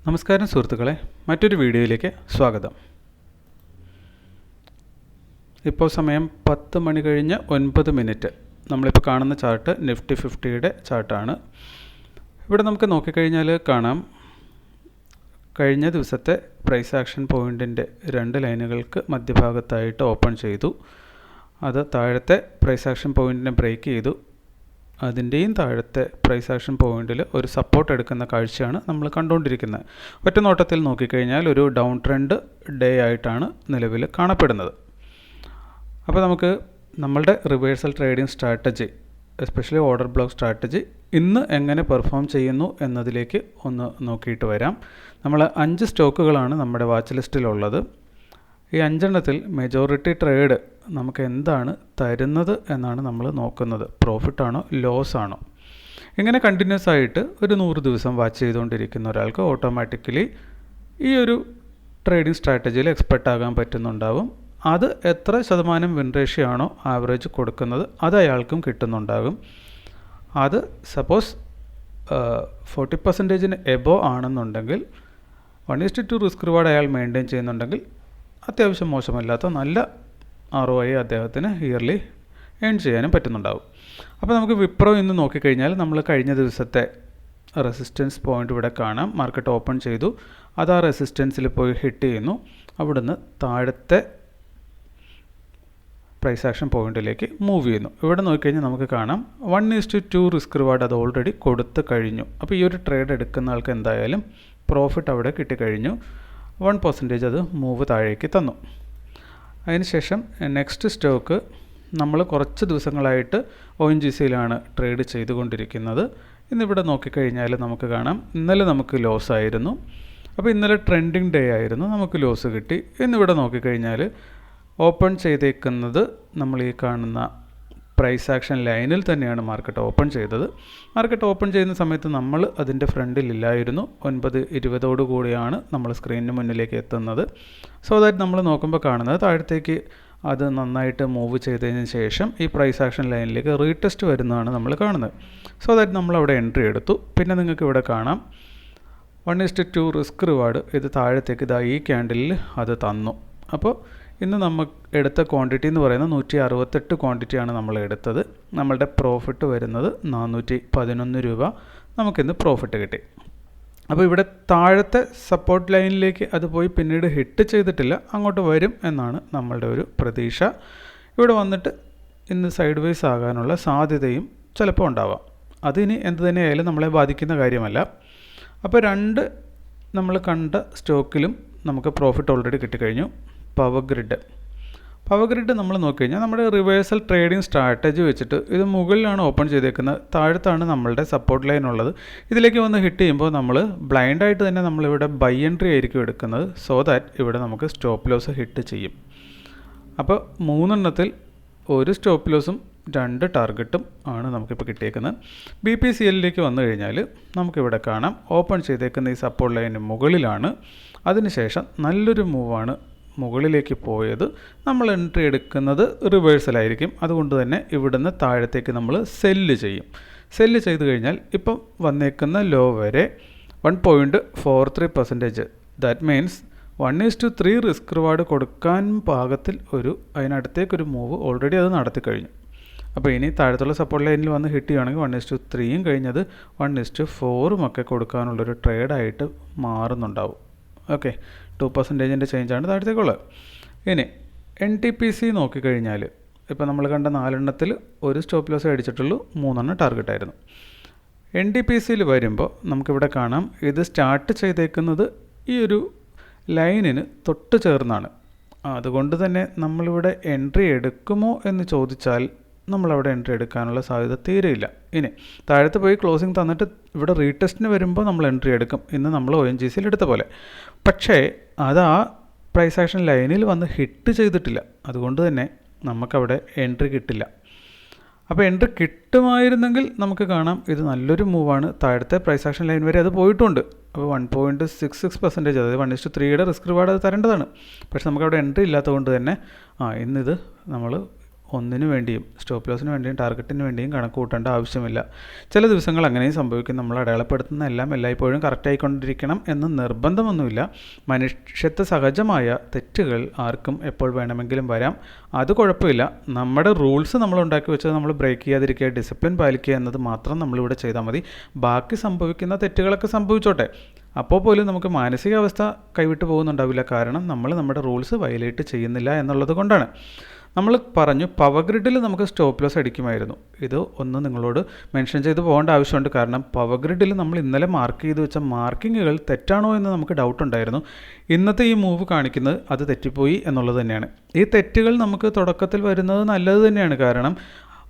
നമസ്കാരം സുഹൃത്തുക്കളെ, മറ്റൊരു വീഡിയോയിലേക്ക് സ്വാഗതം. ഇപ്പോൾ സമയം 10 മണി കഴിഞ്ഞ് 9 നമ്മളിപ്പോൾ കാണുന്ന ചാർട്ട് നിഫ്റ്റി 50യുടെ ചാർട്ടാണ്. ഇവിടെ നമുക്ക് നോക്കിക്കഴിഞ്ഞാൽ കാണാം, കഴിഞ്ഞ ദിവസത്തെ പ്രൈസ് ആക്ഷൻ പോയിൻറ്റിൻ്റെ 2 ലൈനുകൾക്ക് മധ്യഭാഗത്തായിട്ട് ഓപ്പൺ ചെയ്തു. അത് താഴത്തെ പ്രൈസ് ആക്ഷൻ പോയിൻറ്റിനെ ബ്രേക്ക് ചെയ്തു. അതിൻ്റെയും താഴത്തെ പ്രൈസ് ആക്ഷൻ പോയിൻറ്റിൽ ഒരു സപ്പോർട്ട് എടുക്കുന്ന കാഴ്ചയാണ് നമ്മൾ കണ്ടുകൊണ്ടിരിക്കുന്നത്. ഒറ്റ നോട്ടത്തിൽ നോക്കിക്കഴിഞ്ഞാൽ ഒരു ഡൗൺ ട്രെൻഡ് ഡേ ആയിട്ടാണ് നിലവിൽ കാണപ്പെടുന്നത്. അപ്പോൾ നമുക്ക് നമ്മളുടെ reversal trading strategy, especially order block strategy, ഇന്ന് എങ്ങനെ പെർഫോം ചെയ്യുന്നു എന്നതിലേക്ക് ഒന്ന് നോക്കിയിട്ട് വരാം. നമ്മൾ 5 സ്റ്റോക്കുകളാണ് നമ്മുടെ വാച്ച് ലിസ്റ്റിലുള്ളത്. ഈ 5 മെജോറിറ്റി ട്രേഡ് നമുക്ക് എന്താണ് തരുന്നത് എന്നാണ് നമ്മൾ നോക്കുന്നത്. പ്രോഫിറ്റാണോ ലോസ് ആണോ? ഇങ്ങനെ കണ്ടിന്യൂസ് ആയിട്ട് ഒരു 100 ദിവസം വാച്ച് ചെയ്തുകൊണ്ടിരിക്കുന്ന ഒരാൾക്ക് ഓട്ടോമാറ്റിക്കലി ഈ ഒരു ട്രേഡിംഗ് സ്ട്രാറ്റജിയിൽ എക്സ്പെർട്ട് ആകാൻ പറ്റുന്നുണ്ടാവും. അത് എത്ര ശതമാനം വിൻ റേഷ്യോ ആണോ ആവറേജ് കൊടുക്കുന്നത് അത് അയാൾക്കും കിട്ടുന്നുണ്ടാകും. അത് സപ്പോസ് 40% എബോ ആണെന്നുണ്ടെങ്കിൽ 1:2 റിസ്ക് റിവാർഡ് അയാൾ മെയിൻറ്റെയിൻ ചെയ്യുന്നുണ്ടെങ്കിൽ അത്യാവശ്യം മോശമല്ലാത്ത നല്ല ROI അദ്ദേഹത്തിന് ഇയർലി ഏൺ ചെയ്യാനും പറ്റുന്നുണ്ടാവും. അപ്പോൾ നമുക്ക് വിപ്രോ ഇന്ന് നോക്കിക്കഴിഞ്ഞാൽ നമ്മൾ കഴിഞ്ഞ ദിവസത്തെ റെസിസ്റ്റൻസ് പോയിൻ്റ് ഇവിടെ കാണാം. മാർക്കറ്റ് ഓപ്പൺ ചെയ്തു, അത് ആ റെസിസ്റ്റൻസിൽ പോയി ഹിറ്റ് ചെയ്യുന്നു. അവിടുന്ന് താഴത്തെ പ്രൈസ് ആക്ഷൻ പോയിൻറ്റിലേക്ക് മൂവ് ചെയ്യുന്നു. ഇവിടെ നോക്കിക്കഴിഞ്ഞാൽ നമുക്ക് കാണാം 1:2 റിസ്ക് റിവാർഡ് അത് ഓൾറെഡി കൊടുത്ത് കഴിഞ്ഞു. അപ്പോൾ ഈ ഒരു ട്രേഡ് എടുക്കുന്ന ആൾക്ക് എന്തായാലും പ്രോഫിറ്റ് അവിടെ കിട്ടിക്കഴിഞ്ഞു. 1% അത് മൂവ് താഴേക്ക് തന്നു. അതിനുശേഷം നെക്സ്റ്റ് സ്റ്റോക്ക് നമ്മൾ കുറച്ച് ദിവസങ്ങളായിട്ട് ONGCയിലാണ് ട്രേഡ് ചെയ്തുകൊണ്ടിരിക്കുന്നത്. ഇന്നിവിടെ നോക്കിക്കഴിഞ്ഞാൽ നമുക്ക് കാണാം, ഇന്നലെ നമുക്ക് ലോസ് ആയിരുന്നു. അപ്പോൾ ഇന്നലെ ട്രെൻഡിങ് ഡേ ആയിരുന്നു, നമുക്ക് ലോസ് കിട്ടി. ഇന്നിവിടെ നോക്കിക്കഴിഞ്ഞാൽ ഓപ്പൺ ചെയ്തേക്കുന്നത് നമ്മൾ ഈ കാണുന്ന പ്രൈസ് ആക്ഷൻ ലൈനിൽ തന്നെയാണ് മാർക്കറ്റ് ഓപ്പൺ ചെയ്തത്. മാർക്കറ്റ് ഓപ്പൺ ചെയ്യുന്ന സമയത്ത് നമ്മൾ അതിൻ്റെ ഫ്രണ്ടിലില്ലായിരുന്നു. 9:20 കൂടിയാണ് നമ്മൾ സ്ക്രീനിന് മുന്നിലേക്ക് എത്തുന്നത്. സോ ദാറ്റ് നമ്മൾ നോക്കുമ്പോൾ കാണുന്നത് താഴത്തേക്ക് അത് നന്നായിട്ട് മൂവ് ചെയ്തതിന് ശേഷം ഈ പ്രൈസ് ആക്ഷൻ ലൈനിലേക്ക് റീടെസ്റ്റ് വരുന്നതാണ് നമ്മൾ കാണുന്നത്. സോ ദാറ്റ് നമ്മളവിടെ എൻട്രി എടുത്തു. പിന്നെ നിങ്ങൾക്ക് ഇവിടെ കാണാം 1:2 റിസ്ക് റിവാർഡ് ഇത് താഴത്തേക്ക് ഇതാ ഈ ക്യാൻഡിലിൽ അത് തന്നു. അപ്പോൾ ഇന്ന് നമ്മൾ എടുത്ത ക്വാണ്ടിറ്റി എന്ന് പറയുന്നത് 168 ക്വാണ്ടിറ്റിയാണ് നമ്മൾ എടുത്തത്. നമ്മളുടെ പ്രോഫിറ്റ് വരുന്നത് 411 രൂപ നമുക്കിന്ന് പ്രോഫിറ്റ് കിട്ടി. അപ്പോൾ ഇവിടെ താഴത്തെ സപ്പോർട്ട് ലൈനിലേക്ക് അത് പോയി പിന്നീട് ഹിറ്റ് ചെയ്തിട്ടില്ല, അങ്ങോട്ട് വരും എന്നാണ് നമ്മളുടെ ഒരു പ്രതീക്ഷ. ഇവിടെ വന്നിട്ട് ഇന്ന് സൈഡ് വേസ് ആകാനുള്ള സാധ്യതയും ചിലപ്പോൾ ഉണ്ടാവാം. അതിനി എന്ത് തന്നെയായാലും നമ്മളെ ബാധിക്കുന്ന കാര്യമല്ല. അപ്പോൾ 2 നമ്മൾ കണ്ട സ്റ്റോക്കിലും നമുക്ക് പ്രോഫിറ്റ് ഓൾറെഡി കിട്ടിക്കഴിഞ്ഞു. പവർ ഗ്രിഡ് നമ്മൾ നോക്കിക്കഴിഞ്ഞാൽ നമ്മുടെ റിവേഴ്സൽ ട്രേഡിംഗ് സ്ട്രാറ്റജി വെച്ചിട്ട് ഇത് മുകളിലാണ് ഓപ്പൺ ചെയ്തേക്കുന്നത്, താഴത്താണ് നമ്മളുടെ സപ്പോർട്ട് ലൈൻ ഉള്ളത്. ഇതിലേക്ക് വന്ന് ഹിറ്റ് ചെയ്യുമ്പോൾ നമ്മൾ ബ്ലൈൻഡായിട്ട് തന്നെ നമ്മളിവിടെ ബൈ എൻട്രി ആയിരിക്കും എടുക്കുന്നത്. സോ ദാറ്റ് ഇവിടെ നമുക്ക് സ്റ്റോപ്പ് ലോസ് ഹിറ്റ് ചെയ്യും. അപ്പോൾ 3 ഒരു സ്റ്റോപ്പ് ലോസും 2 ടാർഗറ്റും ആണ് നമുക്കിപ്പോൾ കിട്ടിയേക്കുന്നത്. BPCLലേക്ക് വന്നു കഴിഞ്ഞാൽ നമുക്കിവിടെ കാണാം ഓപ്പൺ ചെയ്തേക്കുന്ന ഈ സപ്പോർട്ട് ലൈന് മുകളിലാണ്. അതിനുശേഷം നല്ലൊരു മൂവാണ് മുകളിലേക്ക് പോയത്. നമ്മൾ എൻട്രി എടുക്കുന്നത് റിവേഴ്സലായിരിക്കും. അതുകൊണ്ട് തന്നെ ഇവിടുന്ന് താഴത്തേക്ക് നമ്മൾ സെല്ല് ചെയ്യും. സെല്ല് ചെയ്ത് കഴിഞ്ഞാൽ ഇപ്പം വന്നേക്കുന്ന ലോ വരെ 1.43%. ദാറ്റ് മീൻസ് 1:3 റിസ്ക് റിവാർഡ് കൊടുക്കാൻ പാകത്തിൽ അതിനടുത്തേക്കൊരു മൂവ് ഓൾറെഡി അത് നടത്തി കഴിഞ്ഞു. അപ്പോൾ ഇനി താഴത്തുള്ള സപ്പോർട്ട് ലൈനിൽ വന്ന് ഹിറ്റ് ചെയ്യുകയാണെങ്കിൽ 1:3 കഴിഞ്ഞത് 1:4 കൊടുക്കാനുള്ളൊരു ട്രേഡായിട്ട് മാറുന്നുണ്ടാവും. ഓക്കെ, 2% ചേഞ്ചാണ് താഴത്തേക്കുള്ളത്. ഇനി NTPC നോക്കിക്കഴിഞ്ഞാൽ ഇപ്പോൾ നമ്മൾ കണ്ട 4 ഒരു സ്റ്റോപ്പ് ലോസ് അടിച്ചിട്ടുള്ളൂ, 3 ടാർഗറ്റായിരുന്നു. NTPCയിൽ വരുമ്പോൾ നമുക്കിവിടെ കാണാം ഇത് സ്റ്റാർട്ട് ചെയ്തേക്കുന്നത് ഈ ഒരു ലൈനിന് തൊട്ട് ചേർന്നാണ്. അതുകൊണ്ട് തന്നെ നമ്മളിവിടെ എൻട്രി എടുക്കുമോ എന്ന് ചോദിച്ചാൽ നമ്മളവിടെ എൻട്രി എടുക്കാനുള്ള സാധ്യത തീരെയില്ല. ഇനി താഴത്ത് പോയി ക്ലോസിങ് തന്നിട്ട് ഇവിടെ റീടെസ്റ്റിന് വരുമ്പോൾ നമ്മൾ എൻട്രി എടുക്കും, ഇന്ന് നമ്മൾ ONGCയിൽ എടുത്ത പോലെ. പക്ഷേ അത് ആ പ്രൈസ് ആക്ഷൻ ലൈനിൽ വന്ന് ഹിറ്റ് ചെയ്തിട്ടില്ല. അതുകൊണ്ട് തന്നെ നമുക്കവിടെ എൻട്രി കിട്ടില്ല. അപ്പോൾ എൻട്രി കിട്ടുമായിരുന്നെങ്കിൽ നമുക്ക് കാണാം ഇത് നല്ലൊരു മൂവാണ്. താഴത്തെ പ്രൈസ് ആക്ഷൻ ലൈൻ വരെ അത് പോയിട്ടുണ്ട്. അപ്പോൾ 1.66%, അതായത് 1:3 റിസ്ക് റിവാർഡ് അത് തരേണ്ടതാണ്. പക്ഷേ നമുക്കവിടെ എൻട്രി ഇല്ലാത്തതുകൊണ്ട് തന്നെ ഇന്നിത് നമ്മൾ ഒന്നിനു വേണ്ടിയും സ്റ്റോപ്പ് ലോസിന് വേണ്ടിയും ടാർഗറ്റിന് വേണ്ടിയും കണക്ക് കൂട്ടേണ്ട ആവശ്യമില്ല. ചില ദിവസങ്ങൾ അങ്ങനെയും സംഭവിക്കും. നമ്മൾ അടയാളപ്പെടുത്തുന്ന എല്ലാം എല്ലായ്പ്പോഴും കറക്റ്റായിക്കൊണ്ടിരിക്കണം എന്ന് നിർബന്ധമൊന്നുമില്ല. മനുഷ്യത്വ സഹജമായ തെറ്റുകൾ ആർക്കും എപ്പോൾ വേണമെങ്കിലും വരാം. അത് കുഴപ്പമില്ല. നമ്മുടെ റൂൾസ് നമ്മൾ ഉണ്ടാക്കി വെച്ചത് നമ്മൾ ബ്രേക്ക് ചെയ്യാതിരിക്കുക, ഡിസിപ്ലിൻ പാലിക്കുക എന്നത് മാത്രം നമ്മളിവിടെ ചെയ്താൽ മതി. ബാക്കി സംഭവിക്കുന്ന തെറ്റുകളൊക്കെ സംഭവിച്ചോട്ടെ. അപ്പോൾ പോലും നമുക്ക് മാനസികാവസ്ഥ കൈവിട്ട് പോകുന്നുണ്ടാവില്ല. കാരണം നമ്മൾ നമ്മുടെ റൂൾസ് വയലേറ്റ് ചെയ്യുന്നില്ല എന്നുള്ളത് കൊണ്ടാണ്. നമ്മൾ പറഞ്ഞു പവർ ഗ്രിഡിൽ നമുക്ക് സ്റ്റോപ്പ് ലോസ് അടിക്കുമായിരുന്നു. ഇത് ഒന്ന് നിങ്ങളോട് മെൻഷൻ ചെയ്ത് പോകേണ്ട ആവശ്യമുണ്ട്. കാരണം പവർ ഗ്രിഡിൽ നമ്മൾ ഇന്നലെ മാർക്ക് ചെയ്ത് വെച്ച മാർക്കിങ്ങുകൾ തെറ്റാണോ എന്ന് നമുക്ക് ഡൗട്ട് ഉണ്ടായിരുന്നു. ഇന്നത്തെ ഈ മൂവ് കാണിക്കുന്നത് അത് തെറ്റിപ്പോയി എന്നുള്ളത് തന്നെയാണ്. ഈ തെറ്റുകൾ നമുക്ക് തുടക്കത്തിൽ വരുന്നത് നല്ലത് തന്നെയാണ്. കാരണം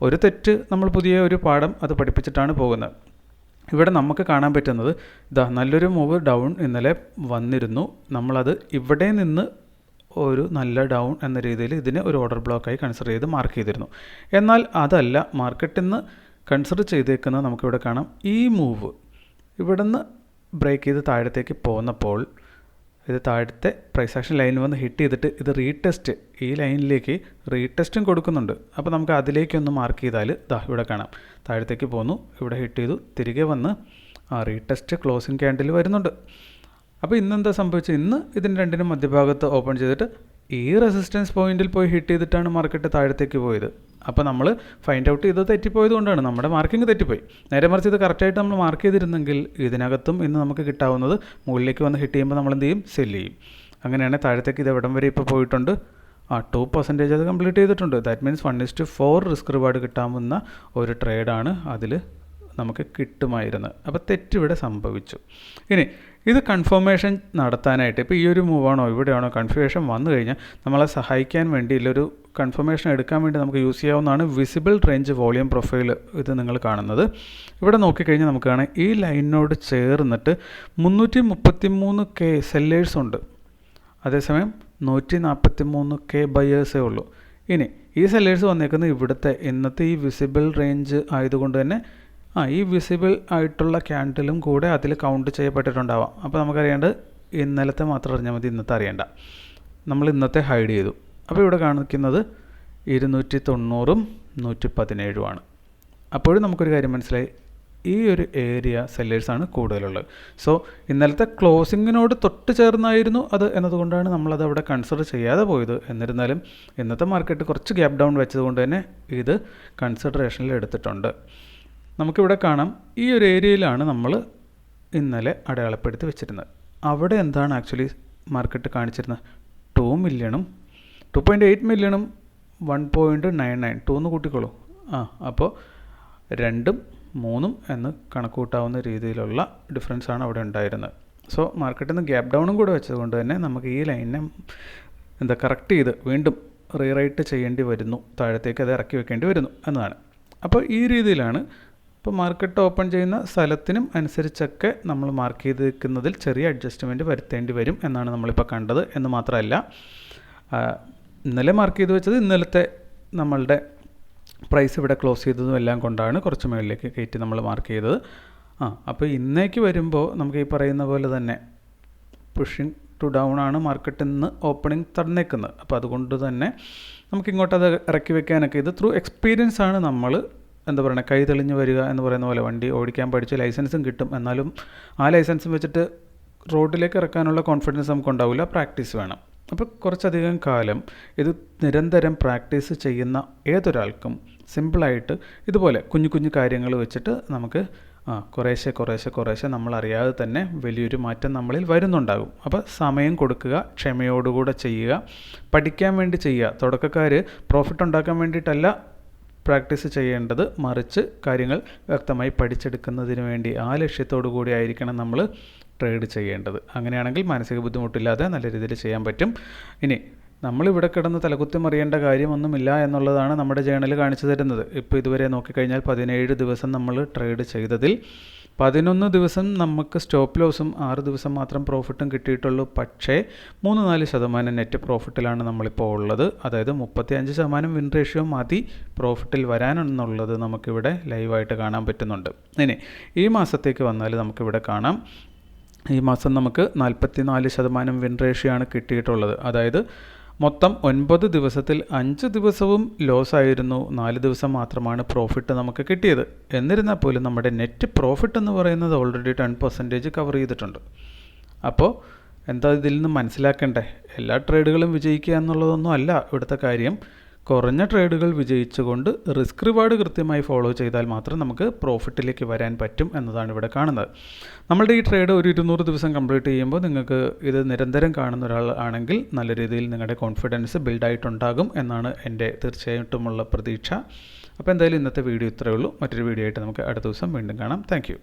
ഒരു തെറ്റ് നമ്മൾ പുതിയ ഒരു പാഠം അത് പഠിപ്പിച്ചിട്ടാണ് പോകുന്നത്. ഇവിടെ നമുക്ക് കാണാൻ പറ്റുന്നത് നല്ലൊരു മൂവ് ഡൗൺ ഇന്നലെ വന്നിരുന്നു. നമ്മളത് ഇവിടെ നിന്ന് ഒരു നല്ല ഡൗൺ എന്ന രീതിയിൽ ഇതിനെ ഒരു ഓർഡർ ബ്ലോക്കായി കൺസിഡർ ചെയ്ത് മാർക്ക് ചെയ്തിരുന്നു. എന്നാൽ അതല്ല മാർക്കറ്റിൽ നിന്ന് കൺസിഡർ ചെയ്തേക്കുന്നത് നമുക്കിവിടെ കാണാം. ഈ മൂവ് ഇവിടെ നിന്ന് ബ്രേക്ക് ചെയ്ത് താഴത്തേക്ക് പോന്നപ്പോൾ ഇത് താഴത്തെ പ്രൈസ് ആക്ഷൻ ലൈനിൽ വന്ന് ഹിറ്റ് ചെയ്തിട്ട് ഇത് റീടെസ്റ്റ്, ഈ ലൈനിലേക്ക് റീടെസ്റ്റും കൊടുക്കുന്നുണ്ട്. അപ്പോൾ നമുക്ക് അതിലേക്കൊന്ന് മാർക്ക് ചെയ്താൽ ഇവിടെ കാണാം താഴത്തേക്ക് പോന്നു, ഇവിടെ ഹിറ്റ് ചെയ്തു, തിരികെ വന്ന് റീടെസ്റ്റ് ക്ലോസിംഗ് ക്യാൻഡിൽ വരുന്നുണ്ട്. അപ്പോൾ ഇന്നെന്താ സംഭവിച്ചത്? ഇന്ന് ഇതിന് രണ്ടിനും മധ്യഭാഗത്ത് ഓപ്പൺ ചെയ്തിട്ട് ഈ റെസിസ്റ്റൻസ് പോയിന്റിൽ പോയി ഹിറ്റ് ചെയ്തിട്ടാണ് മാർക്കറ്റ് താഴത്തേക്ക് പോയത്. അപ്പോൾ നമ്മൾ ഫൈൻഡ് ഔട്ട് ചെയ്ത് തെറ്റിപ്പോയത് കൊണ്ടാണ്, നമ്മുടെ മാർക്കിംഗ് തെറ്റിപ്പോയി. നേരെ മറിച്ച് ഇത് കറക്റ്റായിട്ട് നമ്മൾ മാർക്ക് ചെയ്തിരുന്നെങ്കിൽ ഇതിനകത്തും ഇന്ന് നമുക്ക് കിട്ടാവുന്നത് മുകളിലേക്ക് വന്ന് ഹിറ്റ് ചെയ്യുമ്പോൾ നമ്മൾ എന്ത് ചെയ്യും? സെല്ല് ചെയ്യും. അങ്ങനെയാണ് താഴത്തേക്ക് ഇത് എവിടം വരെ ഇപ്പോൾ പോയിട്ടുണ്ട്. 2% അത് കംപ്ലീറ്റ് ചെയ്തിട്ടുണ്ട്. ദാറ്റ് മീൻസ് 1:4 റിസ്ക് റിവാർഡ് കിട്ടാവുന്ന ഒരു ട്രേഡാണ് അതിൽ നമുക്ക് കിട്ടുമായിരുന്നത്. അപ്പോൾ തെറ്റിവിടെ സംഭവിച്ചു. ഇനി ഇത് കൺഫർമേഷൻ നടത്താനായിട്ട് ഇപ്പോൾ ഈ ഒരു മൂവാണോ ഇവിടെയാണോ കൺഫ്യൂഷൻ വന്നു കഴിഞ്ഞാൽ നമ്മളെ സഹായിക്കാൻ വേണ്ടി ഇല്ലൊരു കൺഫർമേഷൻ എടുക്കാൻ വേണ്ടി നമുക്ക് യൂസ് ചെയ്യാവുന്നതാണ് വിസിബിൾ റേഞ്ച് വോളിയം പ്രൊഫൈൽ. ഇത് നിങ്ങൾ കാണുന്നത് ഇവിടെ നോക്കിക്കഴിഞ്ഞാൽ നമുക്ക് കാണാം ഈ ലൈനിനോട് ചേർന്നിട്ട് 333K സെല്ലേഴ്സ് ഉണ്ട്, അതേസമയം 143K ബയേഴ്സേ ഉള്ളൂ. ഇനി ഈ സെല്ലേഴ്സ് വന്നേക്കുന്നത് ഇവിടുത്തെ ഇന്നത്തെ ഈ വിസിബിൾ റേഞ്ച് ആയതുകൊണ്ട് തന്നെ ഈ വിസിബിൾ ആയിട്ടുള്ള ക്യാൻഡിലും കൂടെ അതിൽ കൗണ്ട് ചെയ്യപ്പെട്ടിട്ടുണ്ടാവാം. അപ്പോൾ നമുക്കറിയാണ്ട് ഇന്നലത്തെ മാത്രം അറിഞ്ഞാൽ മതി, ഇന്നത്തെ അറിയണ്ട. നമ്മൾ ഇന്നത്തെ ഹൈഡ് ചെയ്തു. അപ്പോൾ ഇവിടെ കാണിക്കുന്നത് 290ഉം 117ഉമാണ്. അപ്പോഴും നമുക്കൊരു കാര്യം മനസ്സിലായി, ഈ ഒരു ഏരിയ സെല്ലേഴ്സാണ് കൂടുതലുള്ളത്. സോ ഇന്നലത്തെ ക്ലോസിങ്ങിനോട് തൊട്ട് ചേർന്നായിരുന്നു അത് എന്നതുകൊണ്ടാണ് നമ്മളത് അവിടെ കൺസിഡർ ചെയ്യാതെ പോയത്. എന്നിരുന്നാലും ഇന്നത്തെ മാർക്കറ്റ് കുറച്ച് ഗ്യാപ്പ് ഡൗൺ വെച്ചതുകൊണ്ട് തന്നെ ഇത് കൺസിഡറേഷനിൽ എടുത്തിട്ടുണ്ട്. നമുക്കിവിടെ കാണാം ഈ ഒരു ഏരിയയിലാണ് നമ്മൾ ഇന്നലെ അടയാളപ്പെടുത്തി വെച്ചിരുന്നത്. അവിടെ എന്താണ് ആക്ച്വലി മാർക്കറ്റ് കാണിച്ചിരുന്നത്? 2 മില്യണും 2.8 മില്യണും 1.99 2 കൂട്ടിക്കോളൂ. അപ്പോൾ 2ഉം 3ഉം എന്ന് കണക്ക് കൂട്ടാവുന്ന രീതിയിലുള്ള ഡിഫറൻസാണ് അവിടെ ഉണ്ടായിരുന്നത്. സോ മാർക്കറ്റിൽ നിന്ന് ഗ്യാപ്പ് ഡൗണും കൂടെ വെച്ചതുകൊണ്ട് തന്നെ നമുക്ക് ഈ ലൈനിനെ കറക്റ്റ് ചെയ്ത് വീണ്ടും റീറൈറ്റ് ചെയ്യേണ്ടി വരുന്നു, താഴത്തേക്ക് അത് ഇറക്കി വെക്കേണ്ടി വരുന്നു എന്നതാണ്. അപ്പോൾ ഈ രീതിയിലാണ് ഇപ്പോൾ മാർക്കറ്റ് ഓപ്പൺ ചെയ്യുന്ന സ്ഥലത്തിനും അനുസരിച്ചൊക്കെ നമ്മൾ മാർക്ക് ചെയ്ത് വെക്കുന്നതിൽ ചെറിയ അഡ്ജസ്റ്റ്മെൻറ്റ് വരുത്തേണ്ടി വരും എന്നാണ് നമ്മളിപ്പോൾ കണ്ടത്. എന്ന് മാത്രമല്ല ഇന്നലെ മാർക്ക് ചെയ്ത് വെച്ചത് ഇന്നലത്തെ നമ്മളുടെ പ്രൈസ് ഇവിടെ ക്ലോസ് ചെയ്തതും എല്ലാം കൊണ്ടാണ് കുറച്ച് മുകളിലേക്ക് കയറ്റി നമ്മൾ മാർക്ക് ചെയ്തത്. അപ്പോൾ ഇന്നേക്ക് വരുമ്പോൾ നമുക്ക് ഈ പറയുന്ന പോലെ തന്നെ പുഷിങ് ടു ഡൗൺ ആണ് മാർക്കറ്റിൽ നിന്ന് ഓപ്പണിംഗ് തന്നേക്കുന്നത്. അപ്പോൾ അതുകൊണ്ട് തന്നെ നമുക്കിങ്ങോട്ട് അത് ഇറക്കി വെക്കാനൊക്കെ ഇത് ത്രൂ എക്സ്പീരിയൻസ് ആണ്. നമ്മൾ എന്താ പറയുക, കൈ തെളിഞ്ഞ് വരിക എന്ന് പറയുന്ന പോലെ വണ്ടി ഓടിക്കാൻ പഠിച്ച് ലൈസൻസും കിട്ടും. എന്നാലും ആ ലൈസൻസും വെച്ചിട്ട് റോഡിലേക്ക് ഇറക്കാനുള്ള കോൺഫിഡൻസ് നമുക്ക് ഉണ്ടാവില്ല, പ്രാക്ടീസ് വേണം. അപ്പോൾ കുറച്ചധികം കാലം ഇത് നിരന്തരം പ്രാക്ടീസ് ചെയ്യുന്ന ഏതൊരാൾക്കും സിമ്പിളായിട്ട് ഇതുപോലെ കുഞ്ഞു കുഞ്ഞു കാര്യങ്ങൾ വെച്ചിട്ട് നമുക്ക് കുറേശ്ശെ നമ്മളറിയാതെ തന്നെ വലിയൊരു മാറ്റം നമ്മളിൽ വരുന്നുണ്ടാകും. അപ്പോൾ സമയം കൊടുക്കുക, ക്ഷമയോടുകൂടെ ചെയ്യുക, പഠിക്കാൻ വേണ്ടി ചെയ്യുക. തുടക്കക്കാർ പ്രോഫിറ്റ് ഉണ്ടാക്കാൻ വേണ്ടിയിട്ടല്ല പ്രാക്ടീസ് ചെയ്യേണ്ടത്, മറിച്ച് കാര്യങ്ങൾ വ്യക്തമായി പഠിച്ചെടുക്കുന്നതിന് വേണ്ടി ആ ലക്ഷ്യത്തോടു കൂടി ആയിരിക്കണം നമ്മൾ ട്രേഡ് ചെയ്യേണ്ടത്. അങ്ങനെയാണെങ്കിൽ മാനസിക ബുദ്ധിമുട്ടില്ലാതെ നല്ല രീതിയിൽ ചെയ്യാൻ പറ്റും. ഇനി നമ്മളിവിടെ കിടന്ന് തലകുത്തി മറിയേണ്ട കാര്യമൊന്നുമില്ല എന്നുള്ളതാണ് നമ്മുടെ ജേണൽ കാണിച്ചു തരുന്നത്. ഇപ്പോൾ ഇതുവരെ നോക്കിക്കഴിഞ്ഞാൽ 17 ദിവസം നമ്മൾ ട്രേഡ് ചെയ്തതിൽ 11 ദിവസം നമുക്ക് സ്റ്റോപ്പ് ലോസും 6 ദിവസം മാത്രം പ്രോഫിറ്റും കിട്ടിയിട്ടുള്ളൂ. പക്ഷേ 3-4% നെറ്റ് പ്രോഫിറ്റിലാണ് നമ്മളിപ്പോൾ ഉള്ളത്. അതായത് 35% വിൻ റേഷ്യോ മതി പ്രോഫിറ്റിൽ വരാനെന്നുള്ളത് നമുക്കിവിടെ ലൈവായിട്ട് കാണാൻ പറ്റുന്നുണ്ട്. ഇനി ഈ മാസത്തേക്ക് വന്നാൽ നമുക്കിവിടെ കാണാം, ഈ മാസം നമുക്ക് 44% വിൻ റേഷ്യോ ആണ് കിട്ടിയിട്ടുള്ളത്. അതായത് മൊത്തം 9 ദിവസത്തിൽ 5 ദിവസവും ലോസ് ആയിരുന്നു, 4 ദിവസം മാത്രമാണ് പ്രോഫിറ്റ് നമുക്ക് കിട്ടിയത്. എന്നിരുന്നാൽ പോലും നമ്മുടെ നെറ്റ് പ്രോഫിറ്റ് എന്ന് പറയുന്നത് ഓൾറെഡി 10% കവർ ചെയ്തിട്ടുണ്ട്. അപ്പോൾ എന്താ ഇതിൽ നിന്ന് മനസ്സിലാക്കണ്ടേ? എല്ലാ ട്രേഡുകളും വിജയിക്കുക എന്നുള്ളതൊന്നും അല്ല ഇവിടുത്തെ കാര്യം. കുറഞ്ഞ ട്രേഡുകൾ വിജയിച്ചുകൊണ്ട് റിസ്ക് റിവാർഡ് കൃത്യമായി ഫോളോ ചെയ്താൽ മാത്രം നമുക്ക് പ്രോഫിറ്റിലേക്ക് വരാൻ പറ്റും എന്നതാണ് ഇവിടെ കാണുന്നത്. നമ്മളുടെ ഈ ട്രേഡ് ഒരു 200 ദിവസം കംപ്ലീറ്റ് ചെയ്യുമ്പോൾ നിങ്ങൾക്ക് ഇത് നിരന്തരം കാണുന്ന ഒരാൾ ആണെങ്കിൽ നല്ല രീതിയിൽ നിങ്ങളുടെ കോൺഫിഡൻസ് ബിൽഡായിട്ടുണ്ടാകും എന്നാണ് എൻ്റെ തീർച്ചയായിട്ടുമുള്ള പ്രതീക്ഷ. അപ്പോൾ എന്തായാലും ഇന്നത്തെ വീഡിയോ ഇത്രയേ ഉള്ളൂ. മറ്റൊരു വീഡിയോ ആയിട്ട് നമുക്ക് അടുത്ത ദിവസം വീണ്ടും കാണാം. താങ്ക്